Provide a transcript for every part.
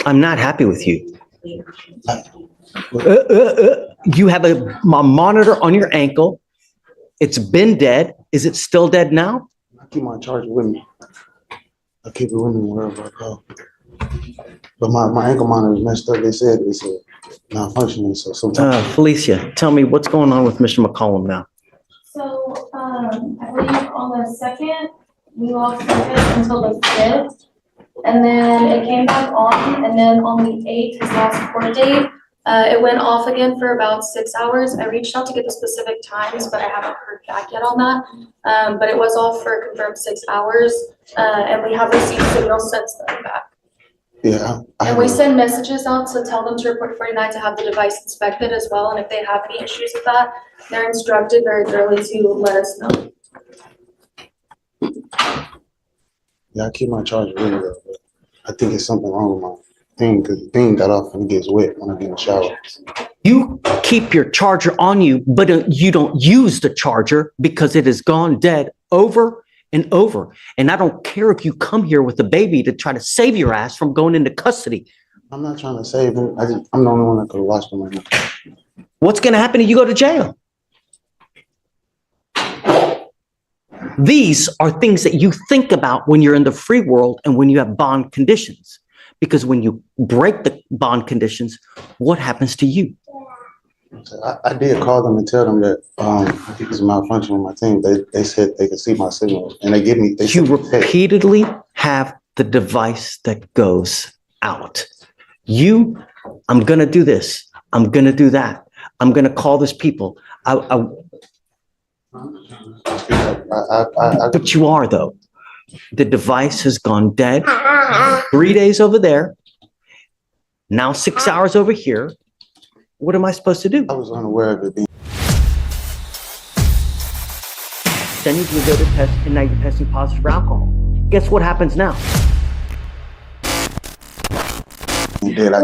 I'm not happy with you. You have a monitor on your ankle. It's been dead. Is it still dead now? I keep my charger with me. I keep it with me wherever I go. But my ankle monitor is messed up. They said it's malfunctioning. So sometimes. Felicia, tell me what's going on with Mr. McCollum now. So I believe on the 2nd, we lost service until the 5th. And then it came back on, and then on the 8th, his last court date, it went off again for about 6 hours. I reached out to get the specific times, but I haven't heard back yet on that. But it was off for a confirmed 6 hours, and we have received signals since then back. Yeah. And we send messages out to tell them to report 49 to have the device inspected as well. And if they have any issues with that, they're instructed very thoroughly to let us know. Yeah, I keep my charger with me though. I think it's something wrong with my thing because the thing got off and it gets wet when I get in the shower. You keep your charger on you, but you don't use the charger because it has gone dead over and over. And I don't care if you come here with a baby to try to save your ass from going into custody. I'm not trying to save him. I'm the only one that could watch them right now. What's going to happen if you go to jail? These are things that you think about when you're in the free world and when you have bond conditions. Because when you break the bond conditions, what happens to you? I did call them and tell them that I think it's a malfunction with my thing. They said they could see my signal and they give me. You repeatedly have the device that goes out. I'm going to do this. I'm going to do that. I'm going to call this people. But you are, though. The device has gone dead. 3 days over there. Now 6 hours over here. What am I supposed to do? I was unaware of it being. Then you go to test, and now you're testing positive for alcohol. Guess what happens now? You did. I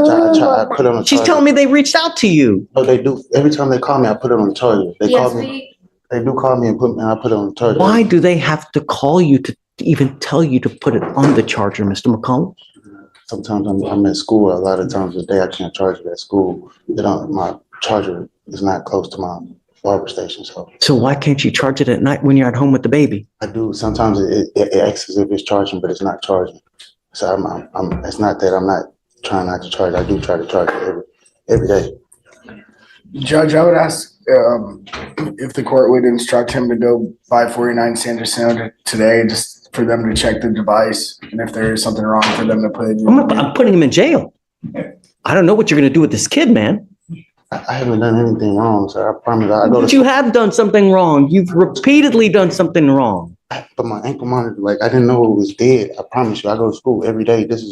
put it on the She's charger. telling me they reached out to you. Oh, they do. Every time they call me, I put it on the charger. They call me. They do call me and I put it on the charger. Why do they have to call you to even tell you to put it on the charger, Mr. McCollum? Sometimes I'm at school. A lot of times a day I can't charge it at school. My charger is not close to my barber station. So why can't you charge it at night when you're at home with the baby? I do. Sometimes it acts as if it's charging, but it's not charging. So it's not that I'm not trying not to charge. I do try to charge it every day. Judge, I would ask if the court would instruct him to go by 49 Sanders Sound today, just for them to check the device, and if there is something wrong, for them to put it in. I'm putting him in jail. I don't know what you're going to do with this kid, man. I haven't done anything wrong, sir. I promise. But you have done something wrong. You've repeatedly done something wrong. But my ankle monitor, I didn't know it was dead. I promise you, I go to school every day. This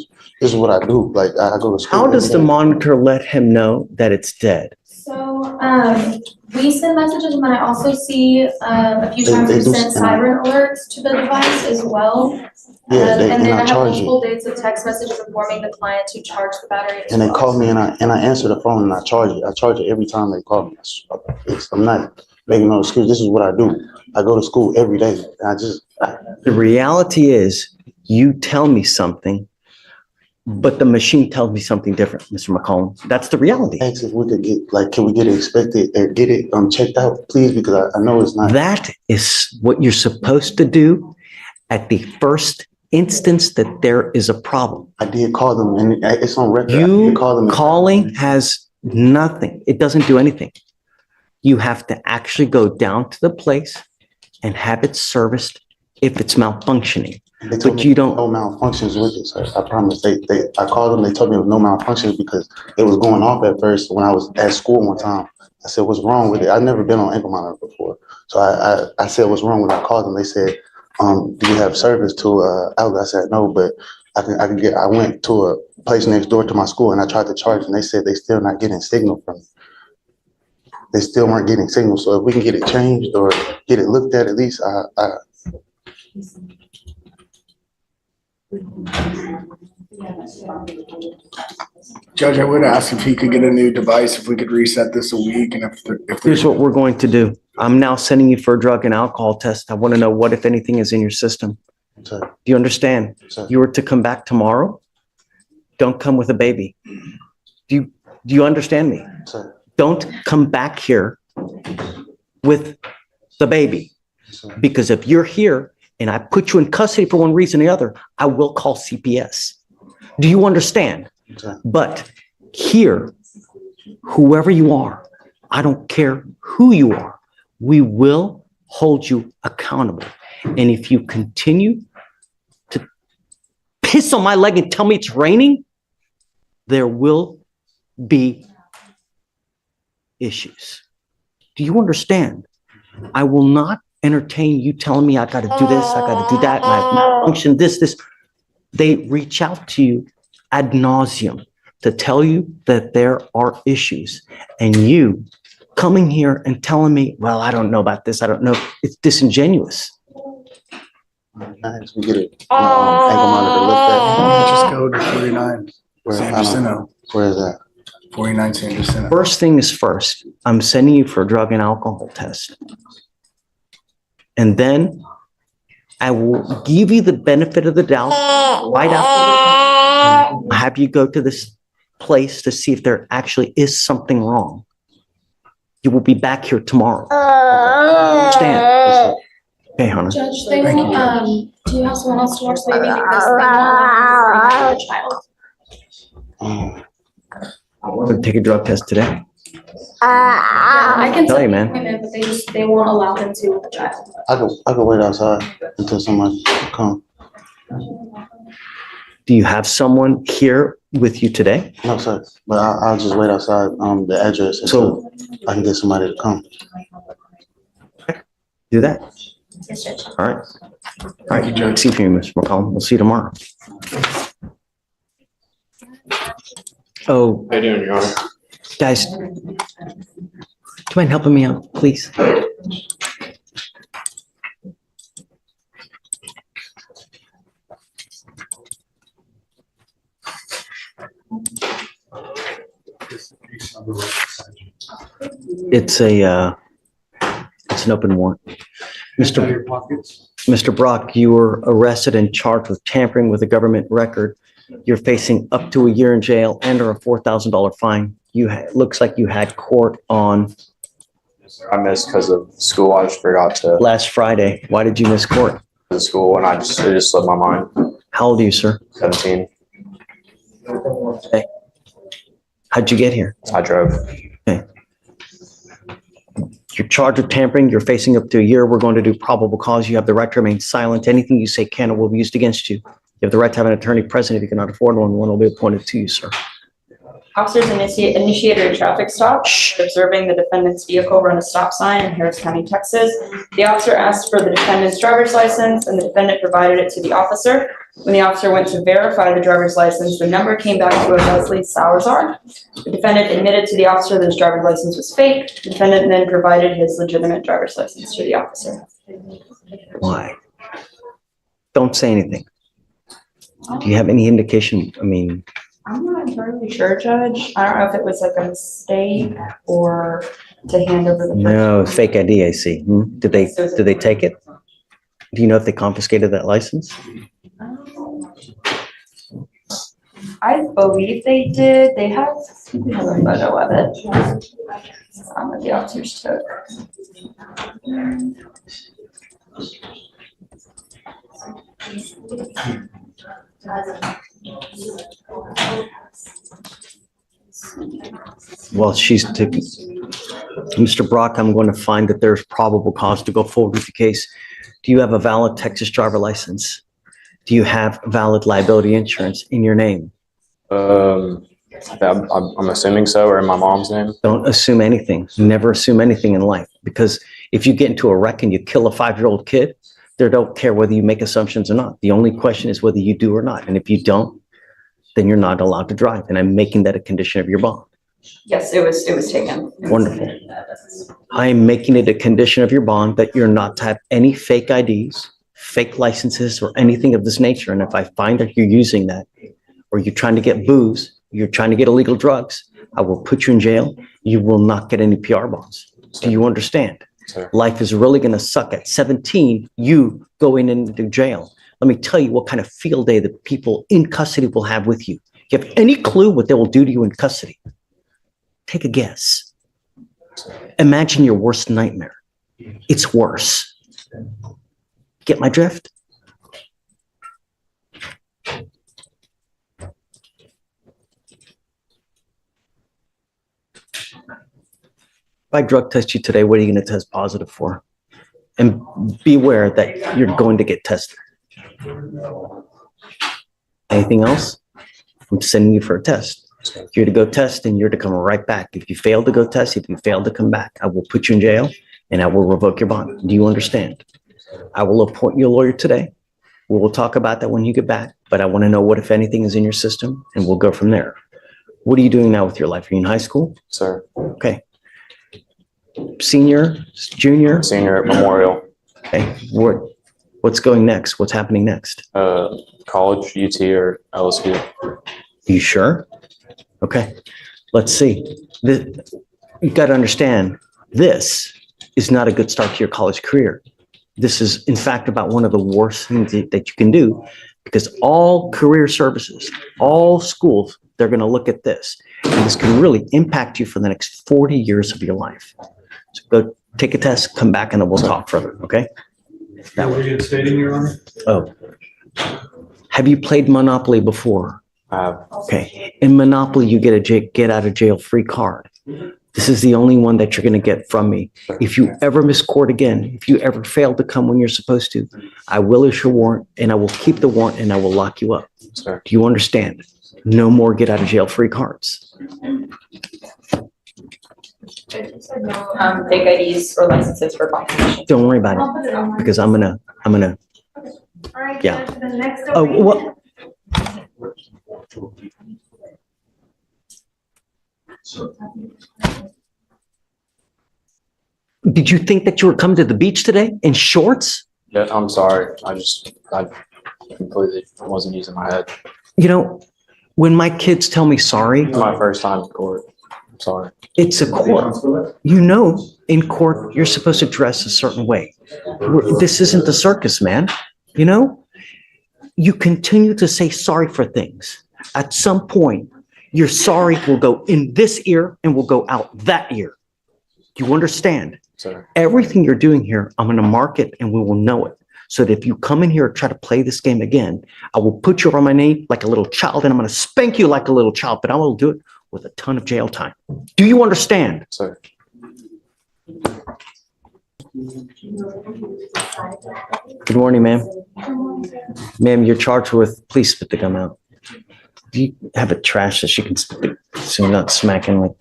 is what I do. I go to school. How does the monitor let him know that it's dead? So we send messages, and then I also see a few times we send siren alerts to the device as well. Yeah, and then I have multiple dates of text messages informing the client to charge the battery. And they call me and I answer the phone and I charge it. I charge it every time they call me. I'm not making no excuse. This is what I do. I go to school every day. The reality is you tell me something, but the machine tells me something different, Mr. McCollum. That's the reality. Ask if we could get, can we get it inspected and get it checked out, please? Because I know it's not. That is what you're supposed to do at the first instance that there is a problem. I did call them and it's on record. You calling has nothing. It doesn't do anything. You have to actually go down to the place and have it serviced if it's malfunctioning. But you don't. No malfunctions with it, sir. I promise. I called them. They told me there was no malfunctions because it was going off at first. When I was at school one time, I said, "What's wrong with it?" I've never been on ankle monitor before, so I said, "What's wrong with it?" I called them. They said, "Do you have service to outlet?" I said, "No, but I can get." I went to a place next door to my school and I tried to charge, and they said they still not getting signal from me. They still weren't getting signal. So if we can get it changed or get it looked at least, Judge, I would ask if he could get a new device, if we could reset this a week, and if Here's what we're going to do. I'm now sending you for a drug and alcohol test. I want to know what, if anything, is in your system. Sir, Do you understand? sir, You were to come back tomorrow. Don't come with a baby. Do you understand me? sir, Don't come back here with the baby. sir. Because if you're here and I put you in custody for one reason or the other, I will call CPS. Do you understand? Sir. But here, whoever you are, I don't care who you are, we will hold you accountable. And if you continue to piss on my leg and tell me it's raining, there will be issues. Do you understand? I will not entertain you telling me I got to do this, I got to do that, and I've malfunctioned this. They reach out to you ad nauseum to tell you that there are issues. And you coming here and telling me, well, I don't know about this, I don't know, it's disingenuous. Nice, we get it. Ankle monitor looked Just go to 49 Where- San I don't- Jacinto. Where is that? 49 San Jacinto. First thing is first, I'm sending you for a drug and alcohol test. And then I will give you the benefit of the doubt right after. Have you go to this place to see if there actually is something wrong. You will be back here tomorrow. Understand? Okay, Hannah. Judge, they Thank you, will, do you have someone else to watch the baby because they want to the child? We'll take a drug test today. Yeah, I can Tell you, set the man. appointment, but they won't allow them to with the child. I could wait outside until somebody come. Do you have someone here with you today? No, sir, but I'll just wait outside, the address until I can get somebody to come. Do that. Yes, Judge. All right. All right, Judge. See you, Mr. McCollum. We'll see you tomorrow. Oh, How you doing, Your Honor? guys, do you mind helping me out, please? It's an open warrant. Mr. Brock, you were arrested and charged with tampering with a government record. You're facing up to a year in jail and or a $4,000 fine. Looks like you had court on I missed because of school. I just forgot to last Friday. Why did you miss court? the school and it just slipped my mind. How old are you, sir? 17. How'd you get here? I drove. You're charged with tampering. You're facing up to a year. We're going to do probable cause. You have the right to remain silent. Anything you say can or will be used against you. You have the right to have an attorney present. If you cannot afford one will be appointed to you, sir. Officers initiated a traffic stop, observing the defendant's vehicle run a stop sign in Harris County, Texas. The officer asked for the defendant's driver's license and the defendant provided it to the officer. When the officer went to verify the driver's license, the number came back to a Leslie Salazar. The defendant admitted to the officer that his driver's license was fake. The defendant then provided his legitimate driver's license to the officer. Why? Don't say anything. Do you have any indication? I mean, I'm not entirely sure, Judge. I don't know if it was like a mistake or to hand over the. no, fake ID, I see. Did they take it? Do you know if they confiscated that license? I believe they did. They have a photo of it. That the officers took. Well, she's taking, Mr. Brock, I'm going to find that there's probable cause to go forward with the case. Do you have a valid Texas driver license? Do you have valid liability insurance in your name? I'm assuming so, or in my mom's name. Don't assume anything. Never assume anything in life, because if you get into a wreck and you kill a 5-year-old kid, they don't care whether you make assumptions or not. The only question is whether you do or not. And if you don't, then you're not allowed to drive. And I'm making that a condition of your bond. Yes, it was taken. Wonderful. I am making it a condition of your bond that you're not to have any fake IDs, fake licenses, or anything of this nature. And if I find that you're using that, or you're trying to get booze, you're trying to get illegal drugs, I will put you in jail. You will not get any PR bonds. Do you understand? Sir. Life is really going to suck at 17, you going into jail. let me tell you what kind of field day the people in custody will have with you. Do you have any clue what they will do to you in custody? Take a guess. Imagine your worst nightmare. It's worse. Get my drift? If I drug test you today, what are you going to test positive for? And beware that you're going to get tested. Anything else? I'm sending you for a test. You're to go test and you're to come right back. If you fail to go test, if you fail to come back, I will put you in jail and I will revoke your bond. Do you understand? I will appoint you a lawyer today. We will talk about that when you get back, but I want to know what, if anything, is in your system, and we'll go from there. What are you doing now with your life? Are you in high school? Sir, Okay. Senior, junior? senior at Memorial, Okay. What's going next? What's happening next? college, UT or LSU. You sure? Okay. Let's see. You got to understand, this is not a good start to your college career. This is, in fact, about one of the worst things that you can do, because all career services, all schools, they're going to look at this. And this can really impact you for the next 40 years of your life. So go take a test, come back, and then we'll talk further, okay? That were you stating, Your Honor? Oh. Have you played Monopoly before? Okay. In Monopoly, you get a get out of jail free card. This is the only one that you're going to get from me. If you ever miss court again, if you ever fail to come when you're supposed to, I will issue a warrant, and I will keep the warrant, and I will lock you up. Sir. Do you understand? No more get out of jail free cards. Fake IDs or licenses for confirmation. Don't worry about I'll it, put it on. because I'm gonna. All right, yeah. Judge, the next Oh, arraignment. what? Did you think that you were coming to the beach today in shorts? Yeah, I'm sorry. I completely wasn't using my head. You know, when my kids tell me sorry, It's my first time in court. I'm sorry. it's a court. You know, in court, you're supposed to dress a certain way. This isn't the circus, man. You know, you continue to say sorry for things. At some point, your sorry will go in this ear and will go out that ear. Do you understand? Sir. Everything you're doing here, I'm going to mark it and we will know it. So that if you come in here and try to play this game again, I will put you on my knee like a little child and I'm going to spank you like a little child, but I will do it with a ton of jail time. Do you understand? Sir. Good morning, ma'am. Ma'am, you're charged with, please spit the gum out. Do you have a trash that she can spit the, so you're not smacking like.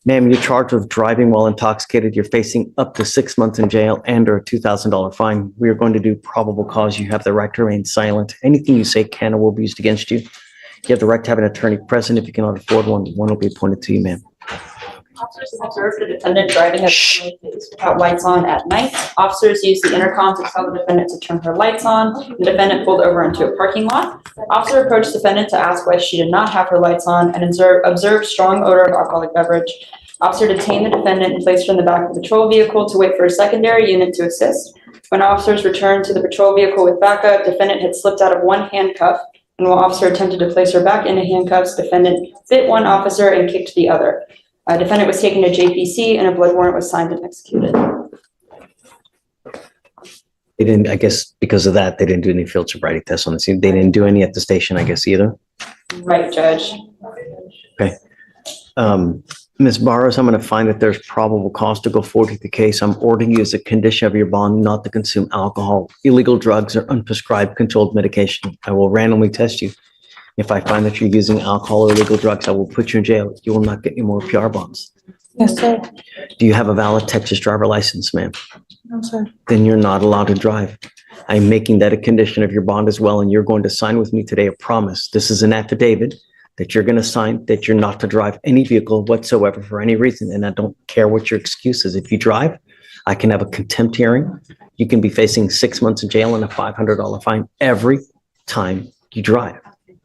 Ma'am, you're charged with driving while intoxicated. You're facing up to 6 months in jail and or a $2,000 fine. We are going to do probable cause. You have the right to remain silent. Anything you say can or will be used against you. You have the right to have an attorney present. If you cannot afford one will be appointed to you, ma'am. Officers observed the defendant driving a family place without lights on at night. Officers used the intercom to tell the defendant to turn her lights on. The defendant pulled over into a parking lot. Officer approached the defendant to ask why she did not have her lights on and observed strong odor of alcoholic beverage. Officer detained the defendant and placed her in the back of the patrol vehicle to wait for a secondary unit to assist. When officers returned to the patrol vehicle with backup, defendant had slipped out of one handcuff, and while officer attempted to place her back into handcuffs, defendant bit one officer and kicked the other. Defendant was taken to JPC and a blood warrant was signed and executed. They didn't, I guess because of that, they didn't do any field sobriety tests on the scene. They didn't do any at the station, I guess, either. Right, Judge. Ms. Barros, I'm going to find that there's probable cause to go forward with the case. I'm ordering you as a condition of your bond not to consume alcohol, illegal drugs, or unprescribed controlled medication. I will randomly test you. If I find that you're using alcohol or illegal drugs, I will put you in jail. You will not get any more PR bonds. Yes, sir. Do you have a valid Texas driver license, ma'am? No, sir. Then you're not allowed to drive. I'm making that a condition of your bond as well, and you're going to sign with me today a promise. This is an affidavit that you're going to sign that you're not to drive any vehicle whatsoever for any reason, and I don't care what your excuse is. If you drive, I can have a contempt hearing. You can be facing 6 months in jail and a $500 fine every time you drive.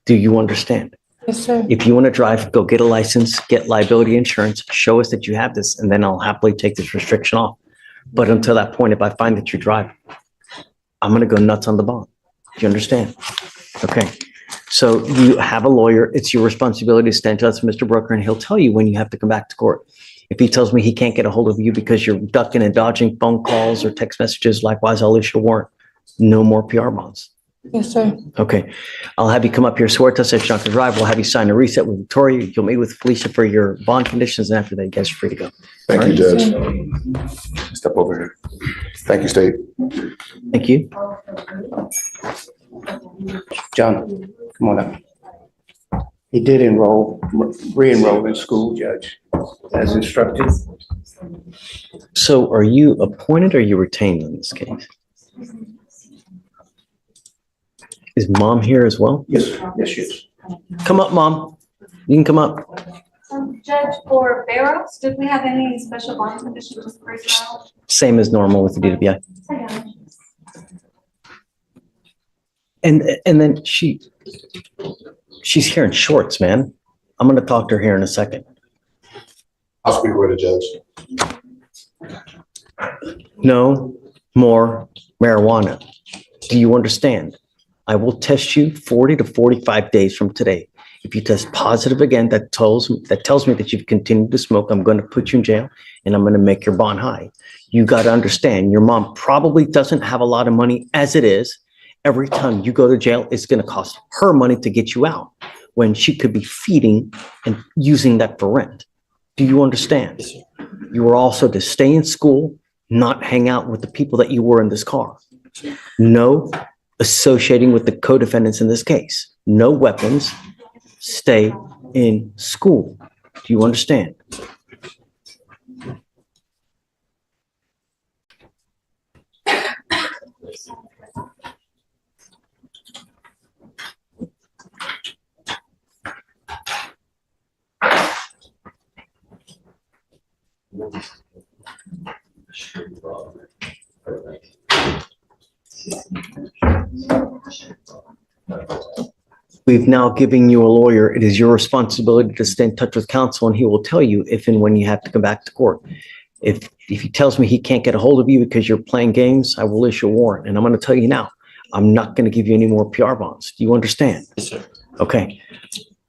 Do you understand? Yes, sir. If you want to drive, go get a license, get liability insurance, show us that you have this, and then I'll happily take this restriction off. But until that point, if I find that you drive, I'm going to go nuts on the bond. Do you understand? Okay. So you have a lawyer. It's your responsibility to stand to us, Mr. Brooker, and he'll tell you when you have to come back to court. If he tells me he can't get a hold of you because you're ducking and dodging phone calls or text messages, likewise, I'll issue a warrant. No more PR bonds. Yes, sir. Okay. I'll have you come up here, swear to us at Junker Drive. We'll have you sign a reset with Victoria. You'll meet with Fleischer for your bond conditions, and after that, you guys are free to go. Thank you, Judge. Step over here. Thank you, State. Thank you. John, come on up. He did re-enroll in school, Judge, as instructed. So are you appointed or are you retained in this case? Is Mom here as well? Yes, yes, yes. Come up, Mom. You can come up. Judge, for Barrows, did we have any special bond conditions for his trial? Same as normal with the DWI. And then she's here in shorts, man. I'm gonna talk to her here in a second. I'll speak with the judge. No more marijuana. Do you understand? I will test you 40 to 45 days from today. If you test positive again, that tells me that you've continued to smoke. I'm going to put you in jail and I'm going to make your bond high. You got to understand, your mom probably doesn't have a lot of money as it is. Every time you go to jail, it's going to cost her money to get you out when she could be feeding and using that for rent. Do you understand? You are also to stay in school, not hang out with the people that you were in this car. No associating with the co-defendants in this case. No weapons. Stay in school. Do you understand? We've now given you a lawyer. It is your responsibility to stay in touch with counsel, and he will tell you if and when you have to come back to court. If he tells me he can't get a hold of you because you're playing games, I will issue a warrant. And I'm going to tell you now, I'm not going to give you any more PR bonds. Do you understand? Yes, sir. Okay.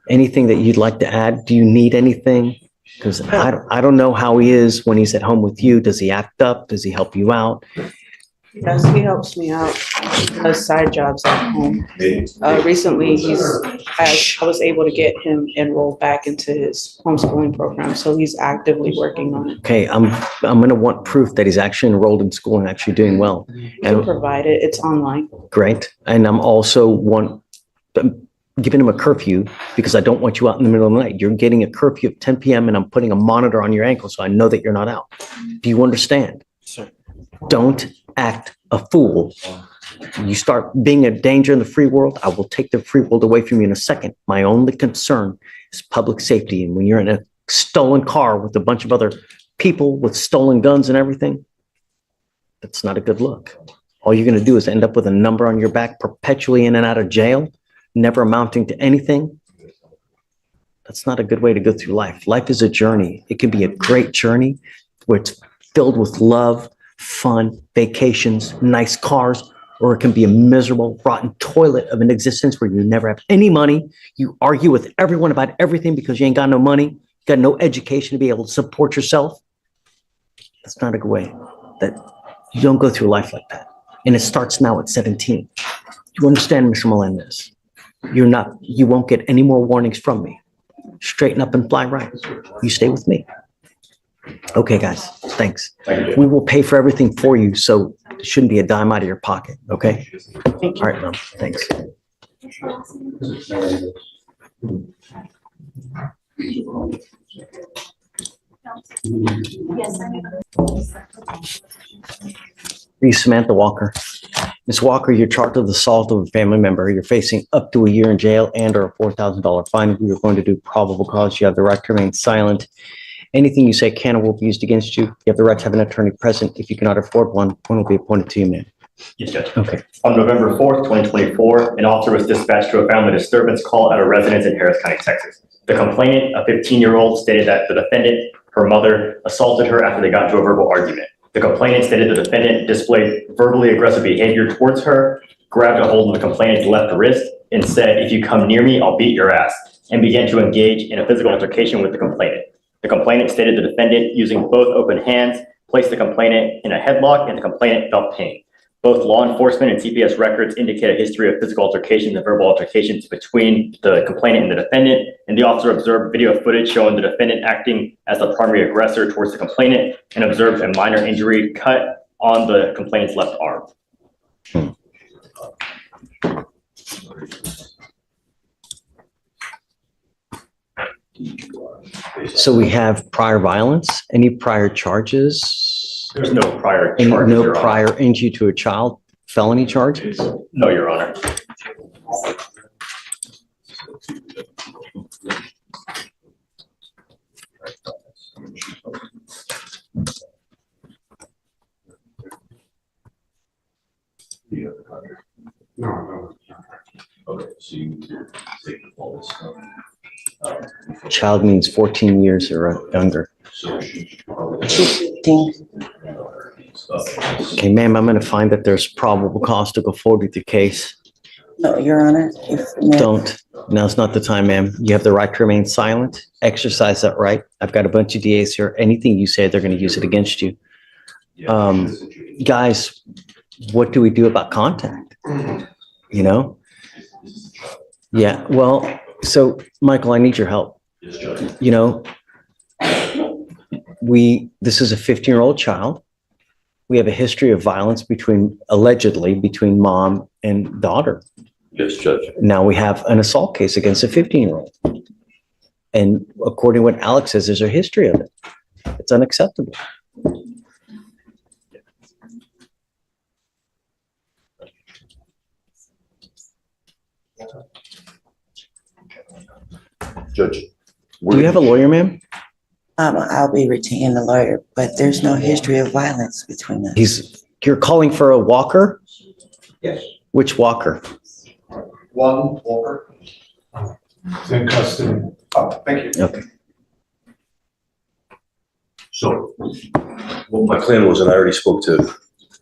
Anything that you'd like to add? Do you need anything? Because I don't know how he is when he's at home with you. Does he act up? Does he help you out? Yes, he helps me out. He does side jobs at home. Recently, I was able to get him enrolled back into his homeschooling program, so he's actively working on it. Okay, I'm going to want proof that he's actually enrolled in school and actually doing well. He'll provide it. It's online. Great. And I'm also giving him a curfew because I don't want you out in the middle of the night. You're getting a curfew at 10 p.m. and I'm putting a monitor on your ankle so I know that you're not out. Do you understand? Sir. Don't act a fool. You start being a danger in the free world, I will take the free world away from you in a second. My only concern is public safety. And when you're in a stolen car with a bunch of other people with stolen guns and everything, that's not a good look. All you're going to do is end up with a number on your back, perpetually in and out of jail, never amounting to anything. That's not a good way to go through life. Life is a journey. It can be a great journey where it's filled with love, fun, vacations, nice cars, or it can be a miserable, rotten toilet of an existence where you never have any money. You argue with everyone about everything because you ain't got no money, you got no education to be able to support yourself. That's not a good way. That you don't go through life like that. And it starts now at 17. You understand, Mr. Melendez? You won't get any more warnings from me. Straighten up and fly right. You stay with me. Okay, guys, thanks. Thank you. We will pay for everything for you, so it shouldn't be a dime out of your pocket, okay? All right, Mom, thanks. Yes, I know. Are you Samantha Walker? Ms. Walker, you're charged with assault of a family member. You're facing up to a year in jail and or a $4,000 fine. We are going to do probable cause. You have the right to remain silent. Anything you say can or will be used against you. You have the right to have an attorney present. If you cannot afford one will be appointed to you, ma'am. Yes, Judge. Okay. On November 4th, 2024, an officer was dispatched to a family disturbance call at a residence in Harris County, Texas. The complainant, a 15-year-old, stated that the defendant, her mother, assaulted her after they got into a verbal argument. The complainant stated the defendant displayed verbally aggressive behavior towards her, grabbed a hold of the complainant's left wrist, and said, "If you come near me, I'll beat your ass," and began to engage in a physical altercation with the complainant. The complainant stated the defendant, using both open hands, placed the complainant in a headlock and the complainant felt pain. Both law enforcement and CPS records indicate a history of physical altercations and verbal altercations between the complainant and the defendant, and the officer observed video footage showing the defendant acting as the primary aggressor towards the complainant and observed a minor injury cut on the complainant's left arm. So we have prior violence, any prior charges? There's no prior Any, charges, no Your Honor. prior injury to a child, felony charges? No, Your Honor. No. Okay, so you need to take all this stuff. Child means 14 years or younger. So she probably. Okay, ma'am, I'm gonna find that there's probable cause to go forward with your case. No, Your Honor, Don't. Now's not the time, ma'am. You have the right to remain silent. Exercise that right. I've got a bunch of DAs here. Anything you say, they're gonna use it against you. Guys, what do we do about contact? You know? Yeah, well, so Michael, I need your help. Yes, Judge. You know, this is a 15-year-old child. We have a history of violence allegedly between mom and daughter. Yes, Judge. Now we have an assault case against a 15-year-old. And according to what Alex says, there's a history of it. It's unacceptable. Judge. Do you have a lawyer, ma'am? I'll be retaining a lawyer, but there's no history of violence between us. You're calling for a walker? Yes. Which walker? One Walker. It's in custody. Oh, thank you. Okay. So, what my plan was, and I already spoke to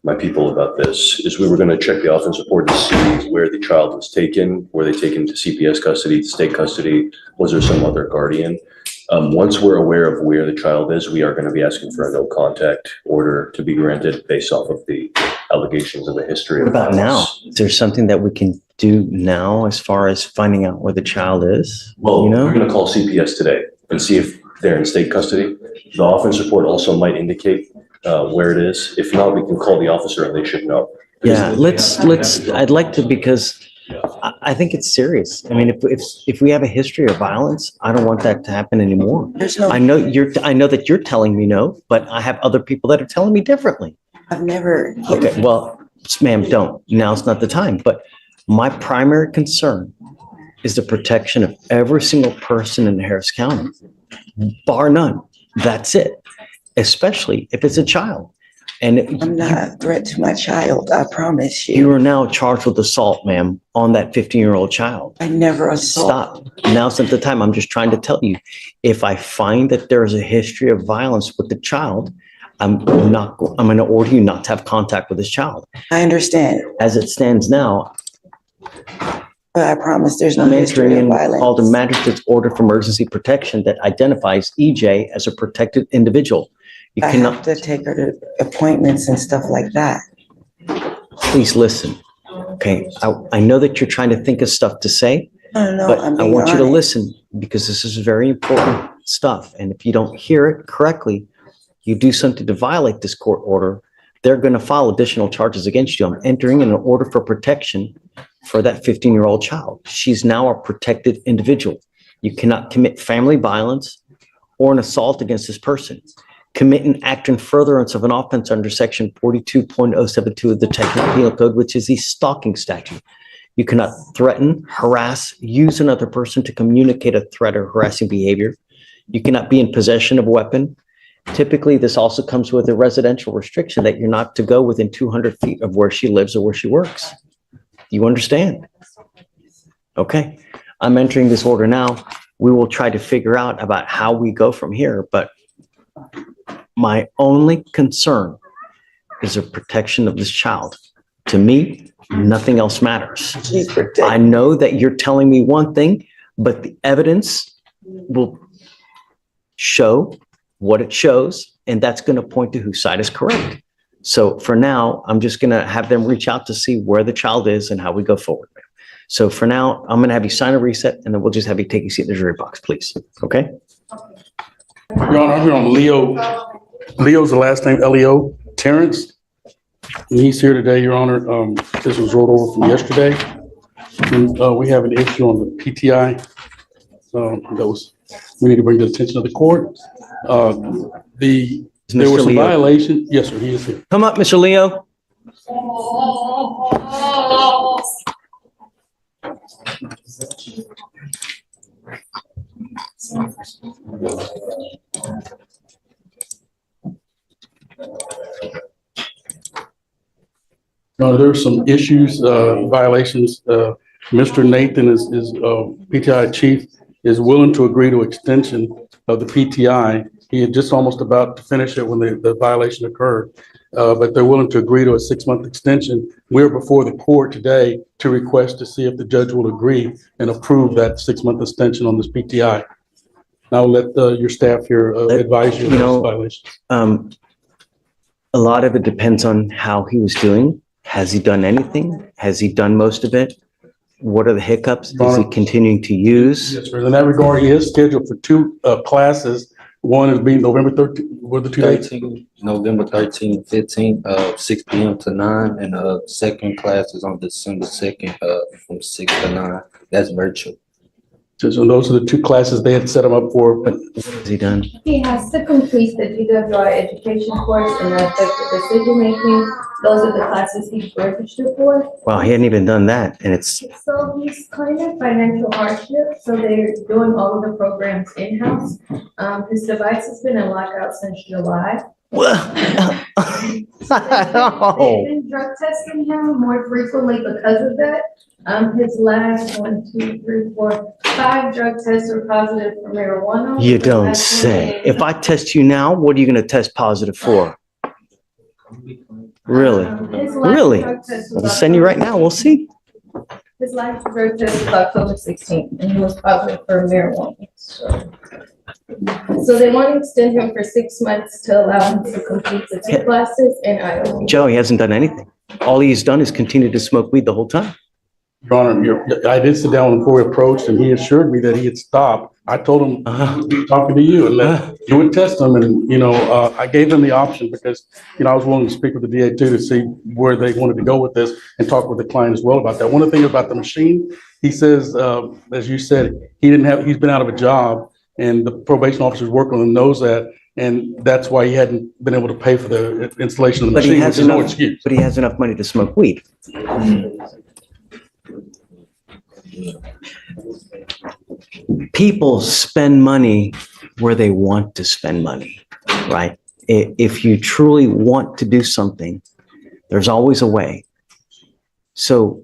my people about this, is we were gonna check the offense report to see where the child was taken. Were they taken to CPS custody, to state custody? Was there some other guardian? Once we're aware of where the child is, we are gonna be asking for a no contact order to be granted based off of the allegations of a history of What about now? violence. Is there something that we can do now as far as finding out where the child is? Well, You know? we're gonna call CPS today and see if they're in state custody. The offense report also might indicate where it is. If not, we can call the officer and they should know. Yeah, I'd like to, because I think it's serious. I mean, if we have a history of violence, I don't want that to happen anymore. There's no, I know that you're telling me no, but I have other people that are telling me differently. I've never. Okay, well, ma'am, don't. Now's not the time. But my primary concern is the protection of every single person in Harris County, bar none. That's it. Especially if it's a child. And I'm not a threat to my child, I promise you you. are now charged with assault, ma'am, on that 15-year-old child. I never assault. Stop. Now's not the time. I'm just trying to tell you, if I find that there is a history of violence with the child, I'm going to order you not to have contact with this child. I understand, As it stands now, but I promise there's no I'm entering history of in called a violence. magistrate's order for emergency protection that identifies EJ as a protected individual. You I have cannot, to take her to appointments and stuff like that. please listen. Okay, I know that you're trying to think of stuff to say, No, but I'm I being want you to honest. listen because this is very important stuff. And if you don't hear it correctly, you do something to violate this court order, they're going to file additional charges against you. I'm entering in an order for protection for that 15-year-old child. She's now a protected individual. You cannot commit family violence or an assault against this person. Commit an act in furtherance of an offense under section 42.072 of the Technical Penal Code, which is the stalking statute. You cannot threaten, harass, use another person to communicate a threat or harassing behavior. You cannot be in possession of a weapon. Typically, this also comes with a residential restriction that you're not to go within 200 feet of where she lives or where she works. You understand? Okay, I'm entering this order now. We will try to figure out about how we go from here, but my only concern is a protection of this child. To me, nothing else matters. She's I protected. know that you're telling me one thing, but the evidence will show what it shows, and that's going to point to whose side is correct. So for now, I'm just going to have them reach out to see where the child is and how we go forward. So for now, I'm going to have you sign a reset, and then we'll just have you take a seat in the jury box, please. Okay? Your Honor, I'm here on Leo. Leo's the last name, Leo Terrence. And he's here today, Your Honor. This was rolled over from yesterday. And we have an issue on the PTI. We need to bring to the attention of the court. There was Mr. some Leo, violation. Yes, sir, he is here. come up, Mr. Leo. No, there are some issues, violations. Mr. Nathan is PTI chief is willing to agree to extension of the PTI. He had just almost about to finish it when the violation occurred. But they're willing to agree to a 6-month extension. We're before the court today to request to see if the judge will agree and approve that 6-month extension on this PTI. Now let your staff here advise you of those violations. A lot of it depends on how he was doing. Has he done anything? Has he done most of it? What are the hiccups? Is he continuing to use? Yes, sir. In that regard, he is scheduled for 2 classes. One is being November 13th. What are the 2 dates? November 13th, 15th, 6 p.m. to 9, and second class is on December 2nd, from 6 to 9. That's virtual. So those are the 2 classes they had set him up for. But what has he done? He has to complete the DWI education course and the effective decision making. Those are the classes he's registered for. Wow, he hadn't even done that, and it's So he's kind of financial hardship, so they're doing all of the programs in-house. His device has been in lockout since July. They've been drug testing him more frequently because of that. His last 5 drug tests were positive for marijuana. You don't say. If I test you now, what are you going to test positive for? Really? His last Really? drug test I'll was send you right now. We'll see. His last drug test was October 16th, and he was positive for marijuana. So they want to extend him for 6 months to allow him to complete the 2 classes in Iowa. Joe, he hasn't done anything. All he's done is continue to smoke weed the whole time. Your Honor, I did sit down before we approached, and he assured me that he had stopped. I told him, I'd be talking to you, and that you would test him, and, I gave him the option because, I was willing to speak with the DA too to see where they wanted to go with this and talk with the client as well about that. One of the things about the machine, he says, as you said, he's been out of a job, and the probation officer's working on him, knows that, and that's why he hadn't been able to pay for the installation of the But he machine, has which is no enough, excuse. but he has enough money to smoke weed. People spend money where they want to spend money, right? If you truly want to do something, there's always a way. So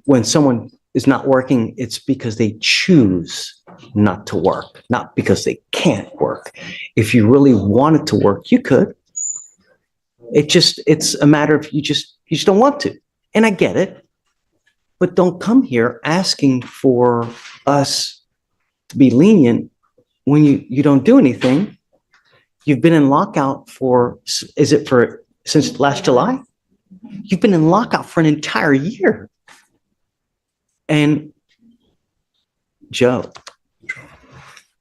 when someone is not working, it's because they choose not to work, not because they can't work. If you really wanted to work, you could. It's a matter of you just don't want to. And I get it. But don't come here asking for us to be lenient when you don't do anything. You've been in lockout since last July? You've been in lockout for an entire year. And Joe,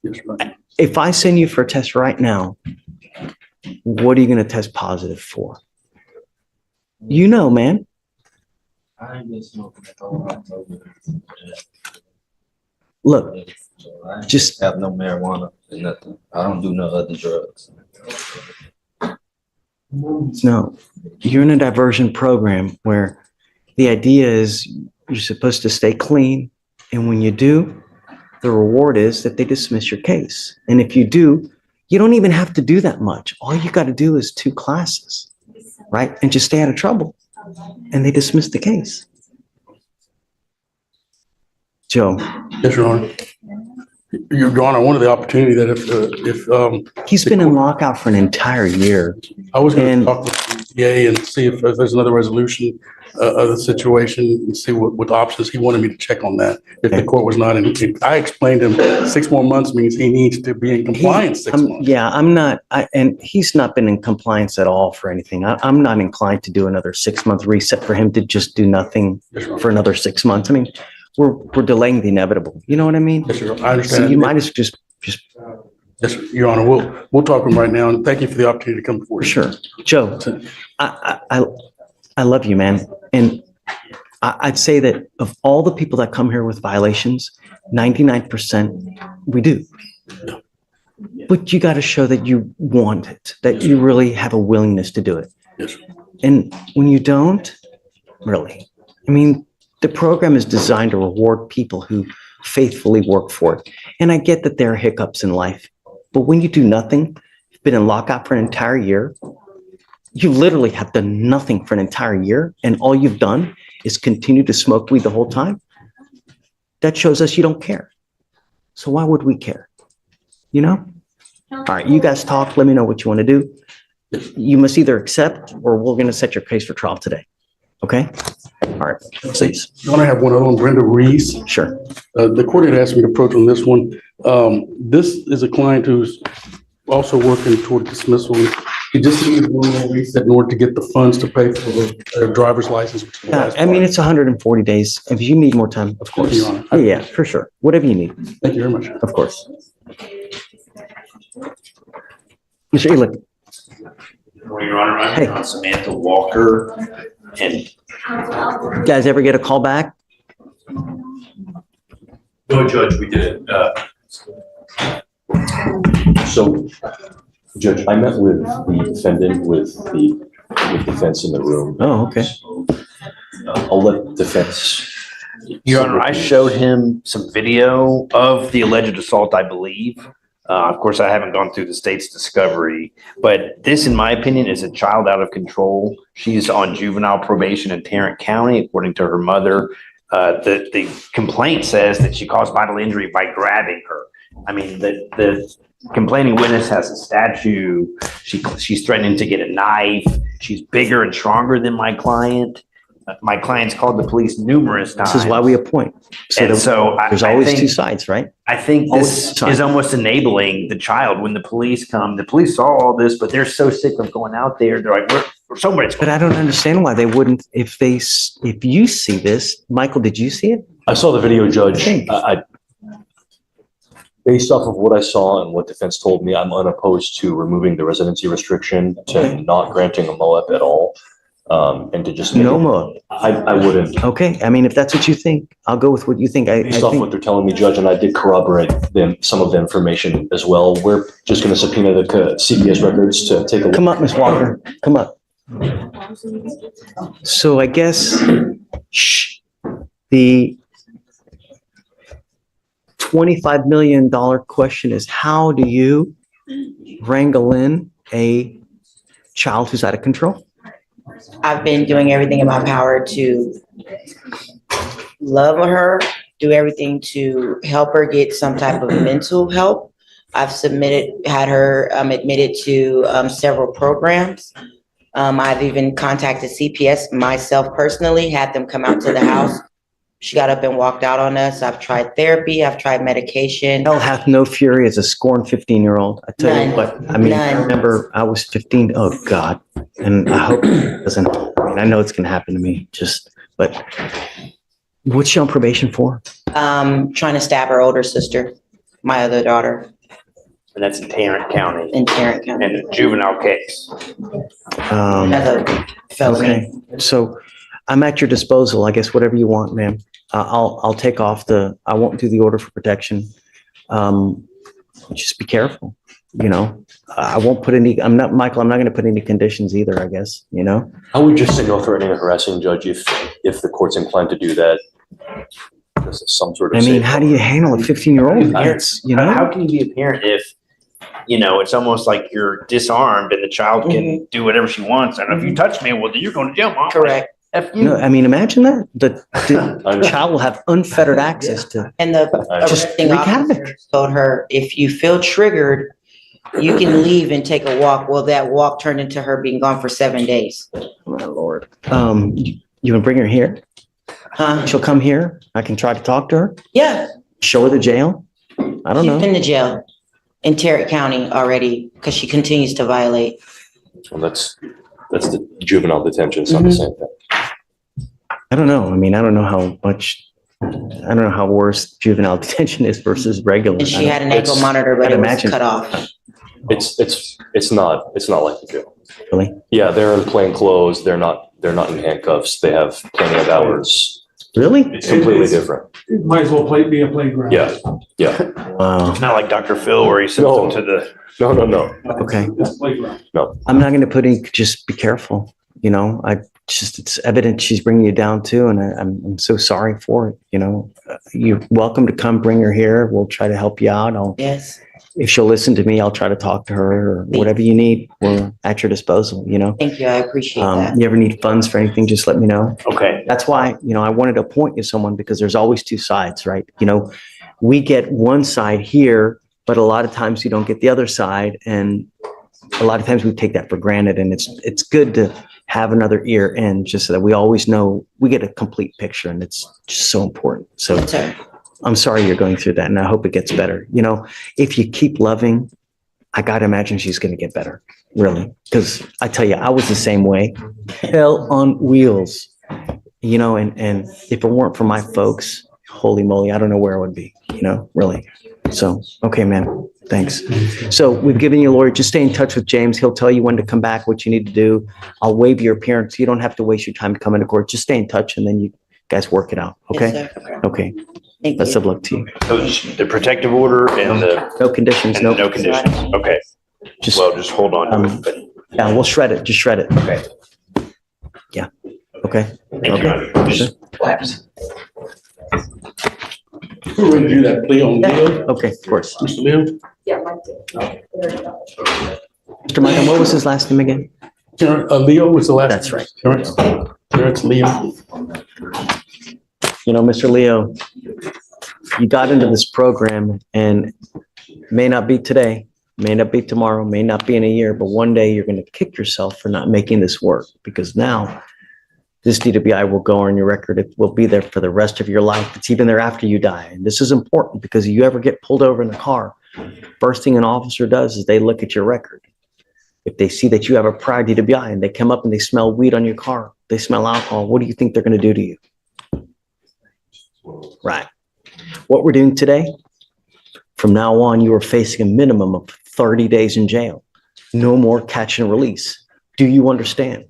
Yes, right. if I send you for a test right now, what are you going to test positive for? Man. I ain't been smoking the whole October. Look, I just have no marijuana and nothing. I don't do no other drugs. no, you're in a diversion program where the idea is you're supposed to stay clean. And when you do, the reward is that they dismiss your case. And if you do, you don't even have to do that much. All you got to do is 2 classes, right? And just stay out of trouble. And they dismiss the case. Joe, Yes, Your Honor. Your Honor, I wanted the opportunity that if He's been in lockout for an entire year. I was going And- to talk with the DA and see if there's another resolution of the situation and see what options he wanted me to check on that. If the court was not in, I explained to him 6 more months means he needs to be in compliance 6 months. Yeah, I'm not, and he's not been in compliance at all for anything. I'm not inclined to do another 6-month reset for him to just do nothing Yes, Your Honor. for another 6 months. I mean, we're delaying the inevitable. You know what I mean? Yes, Your Honor. I So understand. you might as just Yes, sir. Your Honor, we'll talk to him right now, and thank you for the opportunity to come before you. Sure. Joe, I love you, man. And I'd say that of all the people that come here with violations, 99% we do. But you got to show that you want it, that you really have a willingness to do it. Yes, sir. And when you don't, really, I mean, the program is designed to reward people who faithfully work for it. And I get that there are hiccups in life, but when you do nothing, you've been in lockout for an entire year, you literally have done nothing for an entire year, and all you've done is continue to smoke weed the whole time. That shows us you don't care. So why would we care? You know? All right, you guys talk. Let me know what you want to do. You must either accept or we're going to set your case for trial today. Okay? All right, please. Your Honor, I have one other one, Brenda Reese. Sure. The court had asked me to approach on this one. This is a client who's also working toward dismissal. He just needed one more reset in order to get the funds to pay for the driver's license. which is the last I mean, part. it's 140 days. If you need more time, of Thank you, course. Your Honor. Yeah, for sure. Whatever you need, Thank you very much. of course. Mr. Elick, Your Honor, Hey. I'm Samantha Walker, and you guys ever get a call back? No, Judge, we didn't. So, Judge, I met with the defendant with defense in the room. Oh, okay. I'll let defense. Your Honor, I showed him some video of the alleged assault, I believe. Of course, I haven't gone through the state's discovery, but this, in my opinion, is a child out of control. She's on juvenile probation in Tarrant County, according to her mother. The complaint says that she caused bodily injury by grabbing her. I mean, the complaining witness has a statue. She's threatening to get a knife. She's bigger and stronger than my client. My client's called the police numerous times. This is why we appoint. And that so There's I always think- two sides, right? I think Always this time. is almost enabling the child when the police come. The police saw all this, but they're so sick of going out there. They're like, we're somewhere. But I don't understand why they wouldn't, if you see this, Michael, did you see it? I saw the video, Judge. Based off of what I saw and what defense told me, I'm unopposed to removing the residency restriction, to not granting a MOAP at all, and to just. No more. I wouldn't. Okay, I mean, if that's what you think, I'll go with what you think. I Based off what think, they're telling me, Judge, and I did corroborate some of the information as well. We're just going to subpoena the CPS records to take a look. come up, Ms. Walker, come up. So I guess, the $25 million question is, how do you wrangle in a child who's out of control? I've been doing everything in my power to love her, do everything to help her get some type of mental help. I've had her admitted to several programs. I've even contacted CPS myself personally, had them come out to the house. She got up and walked out on us. I've tried therapy. I've tried medication. Hell hath no fury as a scorned 15-year-old. I tell you None. what, I mean, I None. remember I was 15. Oh, God. And I hope it doesn't, I mean, I know it's going to happen to me, but what's she on probation for? Trying to stab her older sister, my other daughter, And that's in Tarrant County, in Tarrant County. and a juvenile case. As a felony. Okay, so I'm at your disposal. I guess whatever you want, ma'am. I'll take off I won't do the order for protection. Just be careful, you know. I won't put I'm not going to put any conditions either, I guess, you know. I would just say no threatening or harassing, Judge, if the court's inclined to do that. This is some sort of. I mean, how do you handle a 15-year-old? That's, you know. How can you be a parent if, it's almost like you're disarmed and the child can do whatever she wants, and if you touch me, well, then you're going to jail, Mom. Correct. F you. No, I mean, imagine that. The child will have unfettered access to. And the Just arresting wreak havoc. officer told her, if you feel triggered, you can leave and take a walk. Well, that walk turned into her being gone for 7 days. Oh, my Lord. You can bring her here. Huh? She'll come here. I can try to talk to her. Yeah, Show her the jail. I don't she's know. been to jail in Tarrant County already because she continues to violate. Well, that's the juvenile detention. It's not the same thing. I don't know. I mean, I don't know how worse juvenile detention is versus regular. And she had an ankle monitor, but I'd it was imagine. cut off. It's not like the jail. Really? Yeah, they're in plain clothes. They're not in handcuffs. They have plenty of hours. Really? It's completely different. It might as well be a playground. Yeah. Wow. It's not like Dr. Phil where he sends them to the. No. Okay. It's a playground. I'm not going to put in, just be careful. You know, it's evident she's bringing you down too. And I'm so sorry for it. You know, you're welcome to come bring her here. We'll try to help you out. Yes. If she'll listen to me, I'll try to talk to her or whatever you need. We're at your disposal, you know? Thank you. I appreciate that. You ever need funds for anything, just let me know. Okay. That's why, you know, I wanted to appoint you someone because there's always two sides, right? You know, we get one side here, but a lot of times you don't get the other side. And a lot of times we take that for granted, and it's good to have another ear in just so that we always know we get a complete picture, and it's just so important. So I'm sorry you're going through that, and I hope it gets better. You know, if you keep loving, I got to imagine she's going to get better, really. Because I tell you, I was the same way. Hell on wheels, you know, and if it weren't for my folks, holy moly, I don't know where I would be, you know, really. So, okay, man, thanks. So we've given you a lawyer. Just stay in touch with James. He'll tell you when to come back, what you need to do. I'll waive your appearance. You don't have to waste your time to come into court. Just stay in touch, and then you guys work it out, okay? Yes, sir. Okay. Thank Best you. of luck to you. So the protective order and the. No conditions, And no. no conditions. Okay. Just, Well, just hold on to it, but. yeah, we'll shred it. Just shred it. Okay. Yeah. Okay. Thank you. Okay. Just collapse. We're going to do that plea on Leo. Okay, of course. Mr. Leo? Yeah, Mike did. Mr. Michael, what was his last name again? Leo was the last. That's right. Terrence Leo. You know, Mr. Leo, you got into this program, and may not be today, may not be tomorrow, may not be in a year, but one day you're going to kick yourself for not making this work, because now this DWI will go on your record. It will be there for the rest of your life. It's even there after you die. And this is important because if you ever get pulled over in a car, first thing an officer does is they look at your record. If they see that you have a prior DWI and they come up and they smell weed on your car, they smell alcohol, what do you think they're going to do to you? Right. What we're doing today, from now on, you are facing a minimum of 30 days in jail. No more catch and release. Do you understand?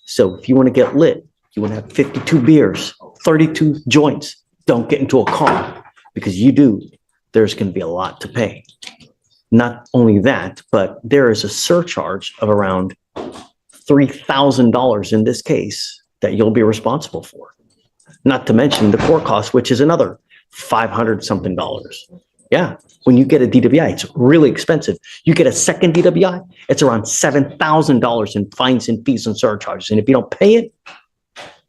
So if you want to get lit, you want to have 52 beers, 32 joints, don't get into a car, because you do, there's going to be a lot to pay. Not only that, but there is a surcharge of around $3,000 in this case that you'll be responsible for. Not to mention the court cost, which is another $500 something. Yeah, when you get a DWI, it's really expensive. You get a second DWI, it's around $7,000 in fines and fees and surcharges. And if you don't pay it,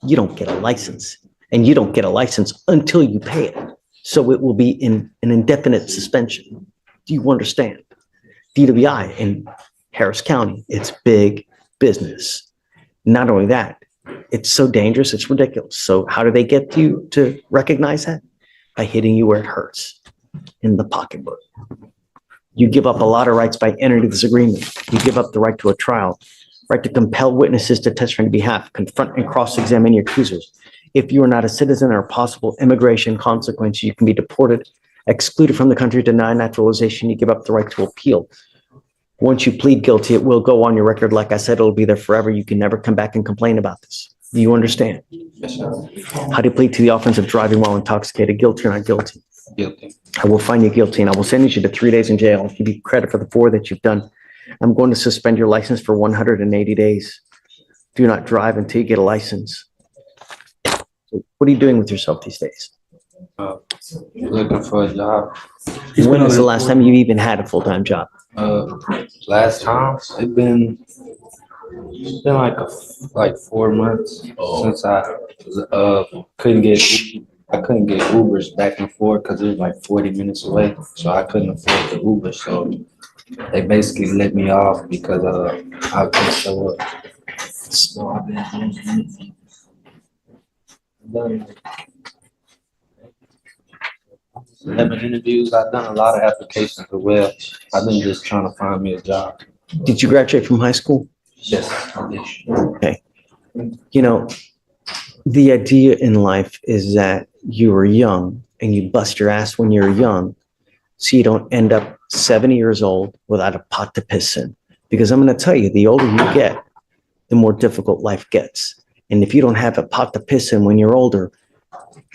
you don't get a license. And you don't get a license until you pay it. So it will be in an indefinite suspension. Do you understand? DWI in Harris County, it's big business. Not only that, it's so dangerous, it's ridiculous. So how do they get you to recognize that? By hitting you where it hurts, in the pocketbook. You give up a lot of rights by entering this agreement. You give up the right to a trial, right to compel witnesses to testify on your behalf, confront and cross-examine your accusers. If you are not a citizen or possible immigration consequence, you can be deported, excluded from the country, denied naturalization. You give up the right to appeal. Once you plead guilty, it will go on your record. Like I said, it'll be there forever. You can never come back and complain about this. Do you understand? Yes, sir. How do you plead to the offense of driving while intoxicated? Guilty or not guilty? Guilty. I will find you guilty, and I will sentence you to 3 days in jail. I'll give you credit for the 4 that you've done. I'm going to suspend your license for 180 days. Do not drive until you get a license. So what are you doing with yourself these days? Looking for a job. When was the last time you even had a full-time job? Last time, it's been It's been like 4 months since I couldn't get Ubers back and forth because it was like 40 minutes away, so I couldn't afford the Uber. So they basically let me off because I couldn't show up. So I've been done 11 interviews. I've done a lot of applications as well. I've been just trying to find me a job. Did you graduate from high school? Yes, I did. Okay. You know, the idea in life is that you were young and you bust your ass when you're young, so you don't end up 70 years old without a pot to piss in. Because I'm going to tell you, the older you get, the more difficult life gets. And if you don't have a pot to piss in when you're older,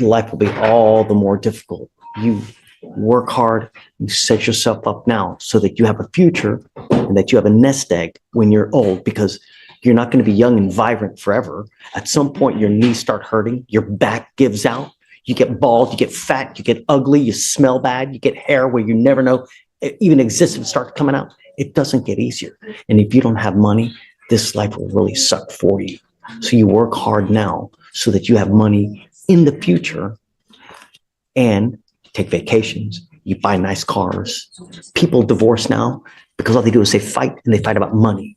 life will be all the more difficult. You work hard, you set yourself up now so that you have a future and that you have a nest egg when you're old, because you're not going to be young and vibrant forever. At some point, your knees start hurting, your back gives out, you get bald, you get fat, you get ugly, you smell bad, you get hair where you never know it even exists and starts coming out. It doesn't get easier. And if you don't have money, this life will really suck for you. So you work hard now so that you have money in the future, and take vacations, you buy nice cars. People divorce now because all they do is they fight, and they fight about money.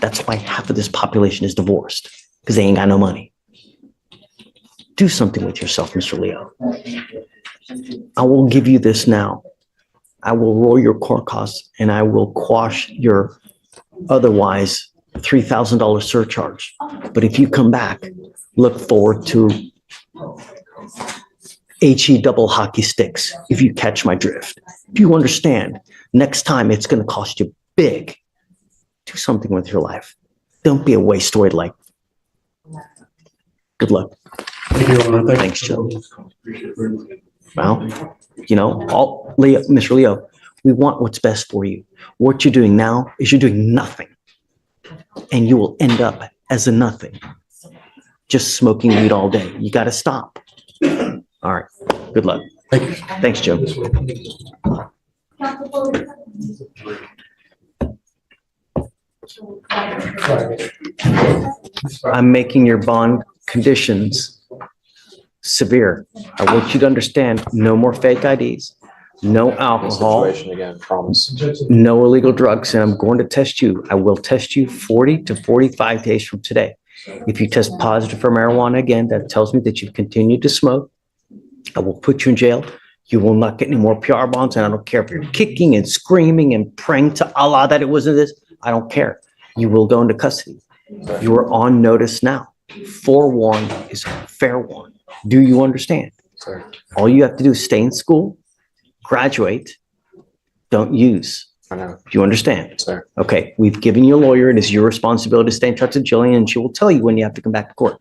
That's why half of this population is divorced, because they ain't got no money. Do something with yourself, Mr. Leo. I will give you this now. I will roll your court costs, and I will quash your otherwise $3,000 surcharge. But if you come back, look forward to HE double hockey sticks, if you catch my drift. If you understand, next time it's going to cost you big. Do something with your life. Don't be a wasteoid like. Good luck. Thank you, Your Honor. Thanks, Joe. Well, you know, Mr. Leo, we want what's best for you. What you're doing now is you're doing nothing, and you will end up as a nothing, just smoking weed all day. You got to stop. All right. Good luck. Thank you. Thanks, Joe. I'm making your bond conditions severe. I want you to understand, no more fake IDs, no alcohol, Situation again, promise. no illegal drugs, and I'm going to test you. I will test you 40 to 45 days from today. If you test positive for marijuana again, that tells me that you've continued to smoke. I will put you in jail. You will not get any more PR bonds, and I don't care if you're kicking and screaming and praying to Allah that it wasn't this. I don't care. You will go into custody. You are on notice now. Forewarned is fair warned. Do you understand? Sir. All you have to do is stay in school, graduate, don't use. I know. Do you understand? Sir. Okay, we've given you a lawyer. It is your responsibility to stay in touch with Jillian, and she will tell you when you have to come back to court.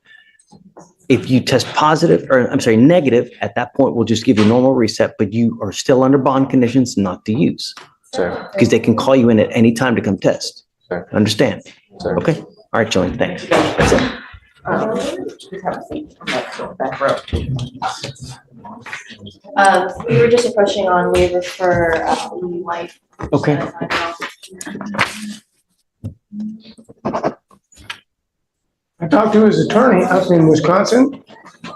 If you test positive, or I'm sorry, negative, at that point, we'll just give you a normal reset, but you are still under bond conditions not to use. Sir. Because they can call you in at any time to come test. Sir. Understand? Sir. Okay? All right, Jillian, thanks. That's it. We were just approaching on waiver for, life. Okay. I talked to his attorney up in Wisconsin,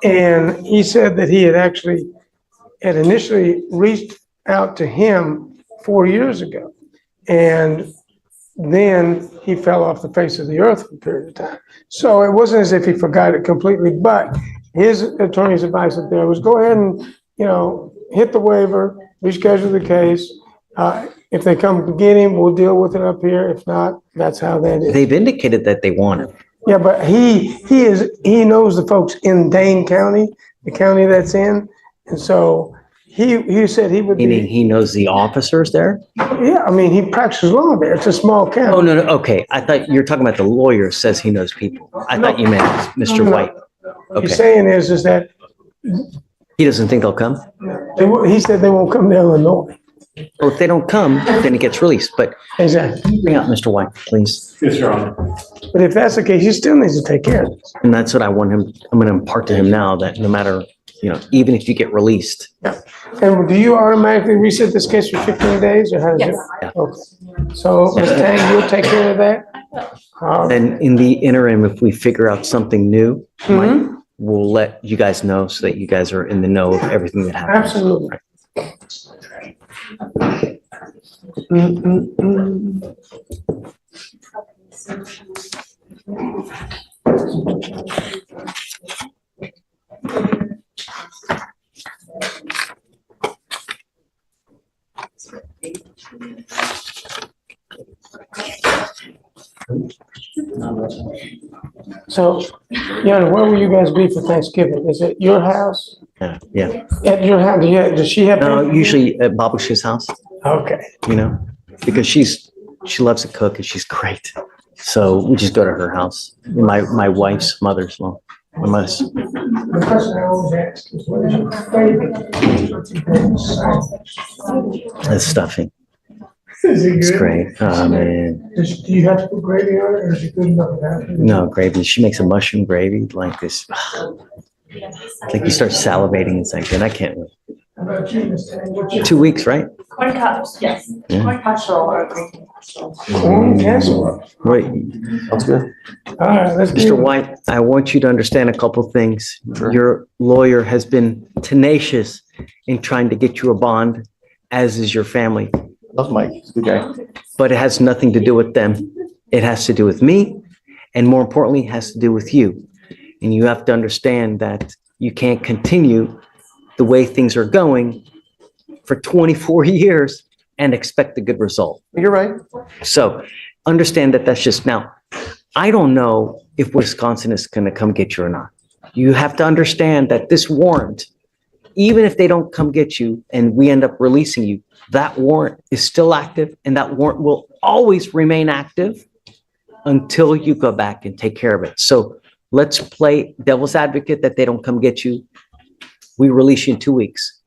and he said that he had initially reached out to him 4 years ago. And then he fell off the face of the earth for a period of time. So it wasn't as if he forgot it completely, but his attorney's advice up there was go ahead and, hit the waiver, reschedule the case. If they come to get him, we'll deal with it up here. If not, that's how that is. They've indicated that they want him. Yeah, but he knows the folks in Dane County, the county that's in. And so he said he would Meaning be, he knows the officers there? yeah, I mean, he practices law there. It's a small county. Oh, no, no, okay. I thought you were talking about the lawyer says he knows people. I thought you meant Mr. No. White. What he's Okay. saying is that He doesn't think they'll come? he said they won't come to Illinois. Well, if they don't come, then it gets released. But Exactly. bring out Mr. White, please. Yes, Your Honor. But if that's the case, he still needs to take care of this. And that's what I want him, I'm going to impart to him now, that no matter, even if you get released, And do you automatically reset this case for 15 days or how does it? Yeah. Okay. So, Ms. Tang, you'll take care of that? And in the interim, if we figure out something new, we'll let you guys know so that you guys are in the know of everything that happens. Absolutely. So, Yana, where will you guys be for Thanksgiving? Is it your house? Yeah. At your house? Does she have? No, usually at Babusha's house, Okay. you know, because she loves to cook and she's great. So we just go to her house. My wife's mother-in-law. The question I always ask is, what is your favorite? That's stuffing. Is it It's good? great. Oh, man. Do you have to put gravy on it, or is it good enough without it? No, gravy. She makes a mushroom gravy like this. Like you start salivating. It's like, good. I can't wait. How about you, Mr. Ang? What's your- 2 weeks, right? Corn cups, yes. Yeah. Corn casserole or green casserole. Corn casserole. Right. Sounds good. All right, let's Mr. do it. White, I want you to understand a couple of things. Your lawyer has been tenacious in trying to get you a bond, as is your family. Love Mike. He's a good guy. But it has nothing to do with them. It has to do with me, and more importantly, it has to do with you. And you have to understand that you can't continue the way things are going for 24 years and expect a good result. You're right. So understand that that's just now. I don't know if Wisconsin is going to come get you or not. You have to understand that this warrant, even if they don't come get you and we end up releasing you, that warrant is still active, and that warrant will always remain active until you go back and take care of it. So let's play devil's advocate that they don't come get you. We release you in 2 weeks.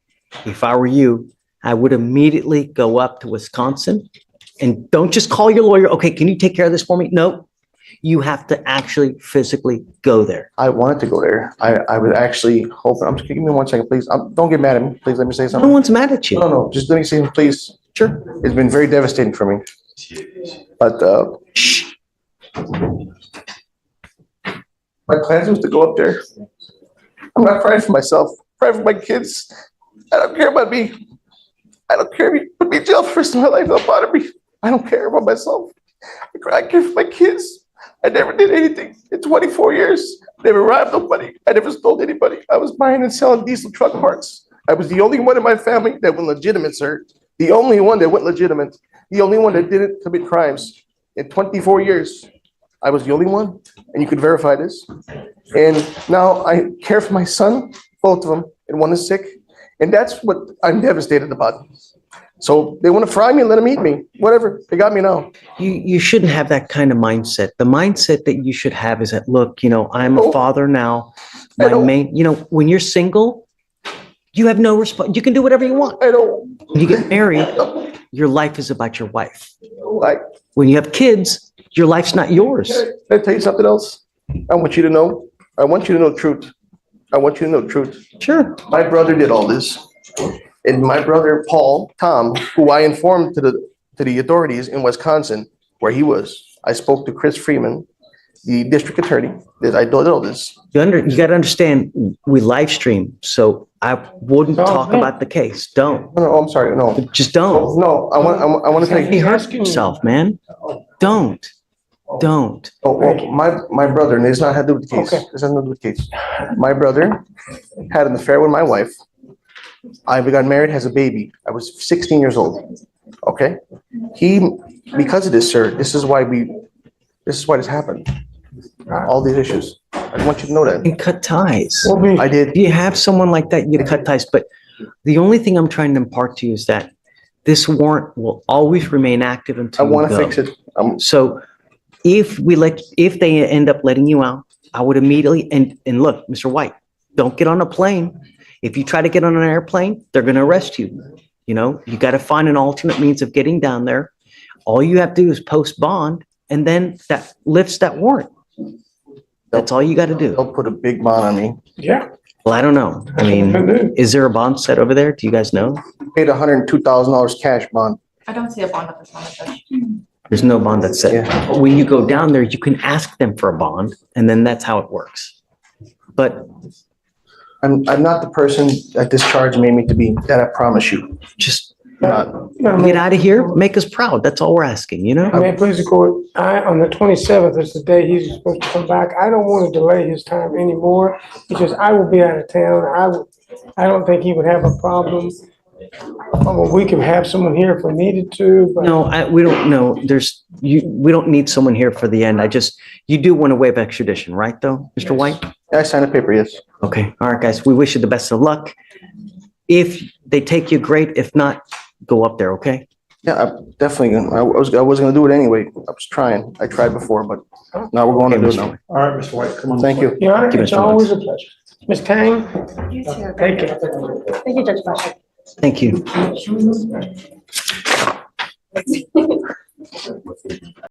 If I were you, I would immediately go up to Wisconsin, and don't just call your lawyer. Okay, can you take care of this for me? No, you have to actually physically go there. I wanted to go there. I was actually hoping, give me 1 second, please. Don't get mad at me. Please let me say No something. one's mad at you. No, just let me say, please. Sure. It's been very devastating for me. But, my plans was to go up there. I'm not crying for myself, I'm crying for my kids. I don't care about me. I don't care if you put me in jail for the rest of my life, don't bother me. I don't care about myself. I care for my kids. I never did anything in 24 years. Never robbed nobody. I never stole anybody. I was buying and selling diesel truck parts. I was the only one in my family that went legitimate, sir. The only one that went legitimate. The only one that didn't commit crimes in 24 years. I was the only one, and you could verify this. And now I care for my son, both of them, and one is sick. And that's what I'm devastated about. So they want to fry me and let them eat me, whatever. They got me now. You shouldn't have that kind of mindset. The mindset that you should have is that, look, I'm a father now. My main, when you're single, you have no response. You can do whatever you want. I don't. When you get married, your life is about your wife. Like, When you have kids, your life's not yours. can I tell you something else? I want you to know. I want you to know the truth. I want you to know the truth. Sure. My brother did all this. And my brother, Tom, who I informed to the authorities in Wisconsin where he was. I spoke to Chris Freeman, the district attorney, that I did all this. You got to understand, we live stream, so I wouldn't talk about the case. Don't. No, I'm sorry, no. Just don't. No, I want to tell He you. hurt himself, man. Don't. My brother, and it's not had to do with the case. Okay. This has nothing to do with the case. My brother had an affair with my wife. I got married, has a baby. I was 16 years old. Okay? Because of this, sir, this is why this happened. All these issues. I want you to know that. And cut ties. I did. If you have someone like that, you cut ties. But the only thing I'm trying to impart to you is that this warrant will always remain active until I want to you go. fix it. So if they end up letting you out, I would immediately, and look, Mr. White, don't get on a plane. If you try to get on an airplane, they're going to arrest you. You got to find an alternate means of getting down there. All you have to do is post bond, and then that lifts that warrant. That's all you got to do. They'll put a big bond on me. Yeah. Well, I don't know. I mean, is there a bond set over there? Do you guys know? Paid $102,000 cash bond. I don't see a bond at this moment, Judge. There's no bond that's set. When you go down there, you can ask them for a bond, and then that's how it works. But I'm not the person that this charge made me to be, that I promise you. just Not. get out of here, make us proud. That's all we're asking, you know? May it please the court, on the 27th is the day he's supposed to come back. I don't want to delay his time anymore because I will be out of town. I don't think he would have a problem. We can have someone here if we needed to, but. No, we don't know. We don't need someone here for the end. You do want to waive extradition, right, though, Mr. White? I signed a paper, yes. Okay, all right, guys, we wish you the best of luck. If they take you, great. If not, go up there, okay? Yeah, I'm definitely gonna, I was gonna do it anyway. I was trying. I tried before, but now we're going to do it now. All right, Mr. White, come on. Thank you. Your Honor, Thank you, it's Mr. always a pleasure. Ms. Tang? You too. Thank you. Thank you, Judge Fleischer. Thank you.